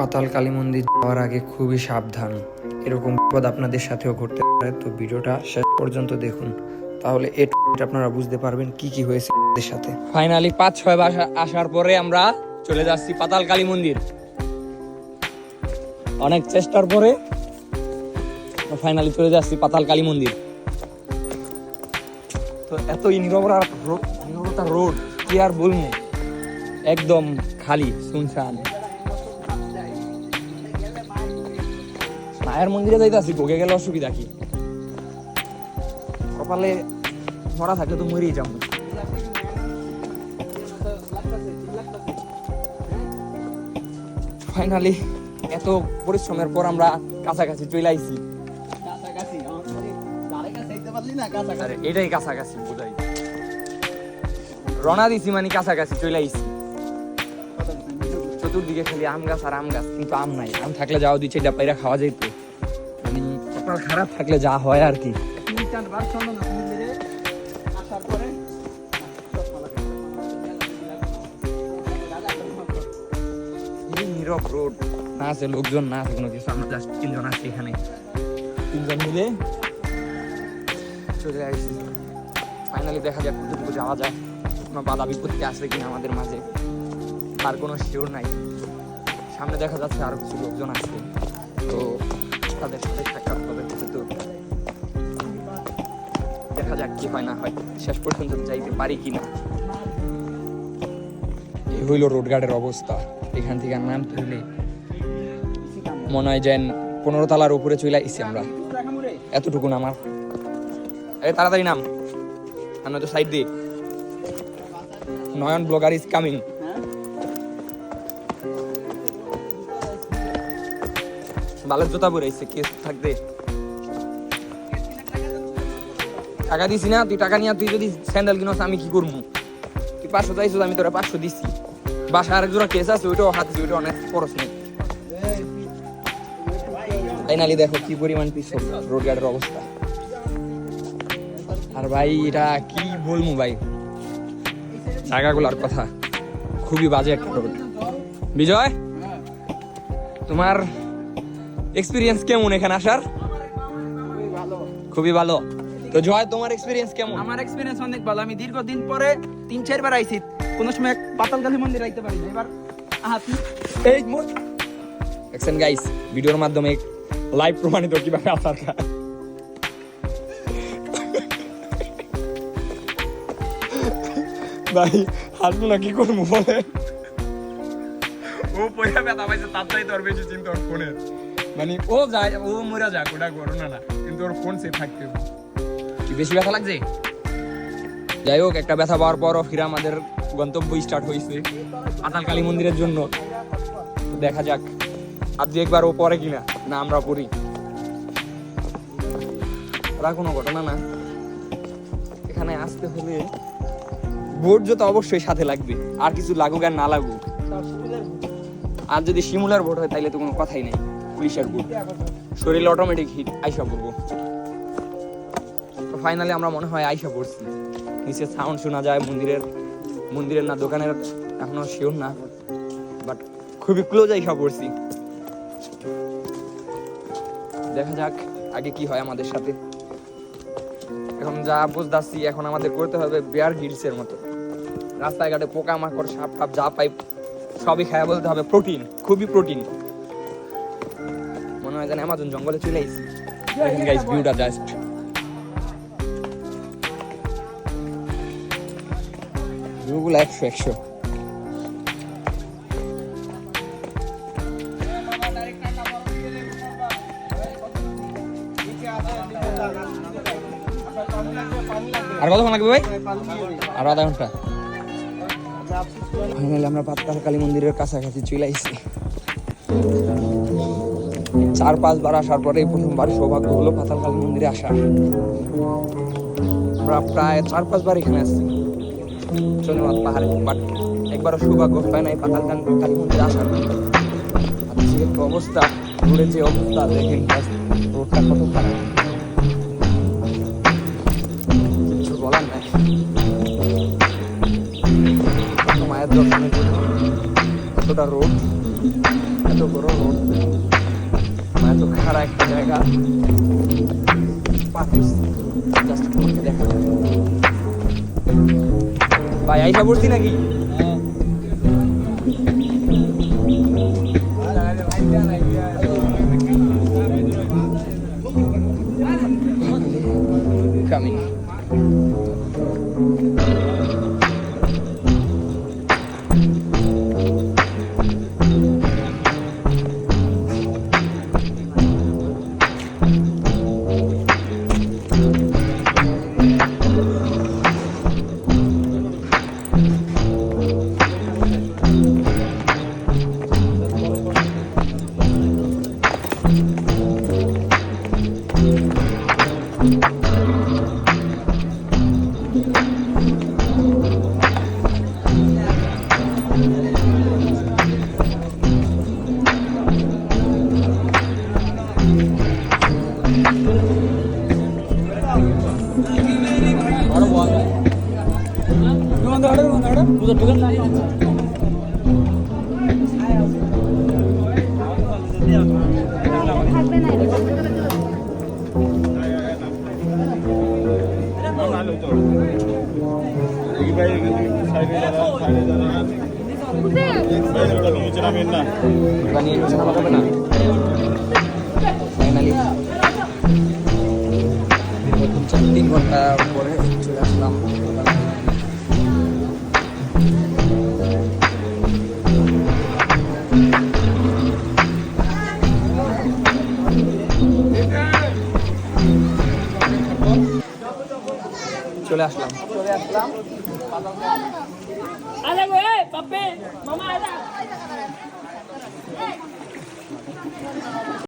পাতাল কালী মন্দির যাওয়ার আগে খুবই সাবধান, এরকম বিপদ আপনাদের সাথেও ঘটতে পারে। তো ভিডিওটা শেষ পর্যন্ত দেখুন, তাহলে এটা আপনারা বুঝতে পারবেন কি কি হয়েছে আমাদের সাথে। ফাইনালি 5-6 বার আসার পরে আমরা চলে যাচ্ছি পাতাল কালী মন্দির। অনেক চেষ্টার পরে ফাইনালি চলে যাচ্ছি পাতাল কালী মন্দির। তো এতই নীরবতা রোড কি আর বলবো, একদম খালি শুনশান। মায়ের মন্দিরে যাইতেছি, ভোগে গেলে অসুবিধা কি? কপালে মরা থাকলে তো মরেই যাবো। ফাইনালি এত পরিশ্রমের পর আমরা কাছাকাছি চলে আইছি। এটাই কাছাকাছি বোঝাই, রওনা দিছি মানে কাছাকাছি চলে আইছি। চতুর্দিকে খালি আম গাছ আর আম গাছ, কিন্তু আম নাই। আম থাকলে যাও দিচ্ছে এটা পাইরা খাওয়া যাইতো, মানে কপাল খারাপ থাকলে যা হয় আর কি। নীরব রোড, না আছে লোকজন, না আছে কোনো কিছু। আমরা জাস্ট 3 জন আছি এখানে, 3 জন মিলে চলে আসছি। ফাইনালি দেখা যাক কতটুকু যাওয়া যায়, কোনো বাধা বিপত্তি আসবে কিনা আমাদের মাঝে, তার কোনো শিওর নাই। সামনে দেখা যাচ্ছে আরো কিছু লোকজন আসছে, তো তাদের সাথে সাক্ষাৎ হবে। তো দেখা যাক কি হয় না হয়, শেষ পর্যন্ত যাইতে পারি কিনা। এই হইল রোড গার্ডের অবস্থা। এখান থেকে নামতে হলে মনে হয় যেন 15 তলার উপরে চলে আইছি আমরা। এতটুকু নামার, আরে তাড়াতাড়ি নাম, আর নয়তো সাইড দিয়ে। নয়ন ব্লগার ইজ কামিং। বালের জুতা পরাইছে, কেস থাকবে। টাকা দিছি না, তুই টাকা নিয়ে তুই যদি স্যান্ডেল কিনস আমি কি করবো? তুই 500 চাইছিস, আমি তোরা 500 দিছি। বাসা আরেক জোড়া কেস আছে, ওইটাও হাত দিছি, ওইটা অনেক খরচ নেই। ফাইনালি দেখো কি পরিমাণ পিছল রোড গার্ডের অবস্থা। আর ভাই এটা কি বলবো ভাই, জায়গাগুলোর কথা খুবই বাজে একটা রোড। বিজয়, তোমার এক্সপিরিয়েন্স কেমন এখানে আসার? খুবই ভালো। তো জয়, তোমার এক্সপিরিয়েন্স কেমন? আমার এক্সপিরিয়েন্স অনেক ভালো। আমি দীর্ঘদিন পরে 3-4 বার আইছি, কোন সময় পাতাল কালী মন্দির আইতে পারি না। এবার এই দেখছেন গাইস, ভিডিওর মাধ্যমে লাইভ প্রমাণিত কিভাবে আসার খায়। ভাই হাসবো না, কি করবো বলে? ও পয়সা ব্যথা পাইছে, তার চাইতে ওর বেশি চিন্তা ওর ফোনের। মানে ও যায়, ও মরে যাক, ওটা করোনা না, কিন্তু ওর ফোন সেফ থাকতে হবে। কি বেশি ব্যথা লাগছে? যাই হোক, একটা ব্যথা পাওয়ার পর ফিরে আমাদের গন্তব্য স্টার্ট হয়েছে পাতাল কালী মন্দিরের জন্য। দেখা যাক আজ একবার ও পরে কিনা, না আমরা পড়ি। ওরা কোনো ঘটনা না, এখানে আসতে হলে বোর্ড যত অবশ্যই সাথে লাগবে, আর কিছু লাগুক আর না লাগুক। আর যদি শিমুলার বোর্ড হয় তাইলে তো কোনো কথাই নেই, পুলিশের বোর্ড, শরীরে অটোমেটিক হিট আইসা পড়বো। তো ফাইনালি আমরা মনে হয় আইসা পড়ছি। নিচে সাউন্ড শোনা যায় মন্দিরের না দোকানের, এখনো শিওর না, বাট খুবই ক্লোজ আইসা পড়ছি। দেখা যাক আগে কি হয় আমাদের সাথে। এখন যা বুঝতেছি, এখন আমাদের করতে হবে বেয়ার গ্রিলস এর মতো। রাস্তায় ঘাটে পোকা মাকড় সাপ টাপ যা পাই সবই খায়া বলতে হবে প্রোটিন, খুবই প্রোটিন। মনে হয় যেন অ্যামাজন জঙ্গলে চলে আইছি। দেখেন গাইস ভিউটা জাস্ট, ভিউগুলো 100-100। আর কতক্ষণ লাগবে ভাই? আর আধা ঘন্টা। ফাইনালি আমরা পাতাল কালী মন্দিরের কাছাকাছি চলে আইছি। 4-5 বার আসার পরে প্রথমবার সৌভাগ্য হলো পাতাল কালী মন্দিরে আসা। আমরা প্রায় 4-5 বার এখানে আসছি চন্দ্রনাথ পাহাড়ে, বাট একবারও সৌভাগ্য হয় নাই পাতাল কালী মন্দিরে আসার। অবস্থা রোডের যে অবস্থা দেখেন, রোডটা কত খারাপ, কিছু বলার নাই। মায়ের দর্শনের জন্য এতটা রোড, এত এত বড় রোড, এত খারাপ একটা জায়গা, জাস্ট তোমাকে দেখা যায়। ভাই আইসা পড়ছি নাকি? Coming. বানিয়ে নিচে নামা যাবে না ফাইনালি। 3 ঘন্টা পরে চলে আসলাম। চলে আসলাম। Ada gue, pape, mama ada.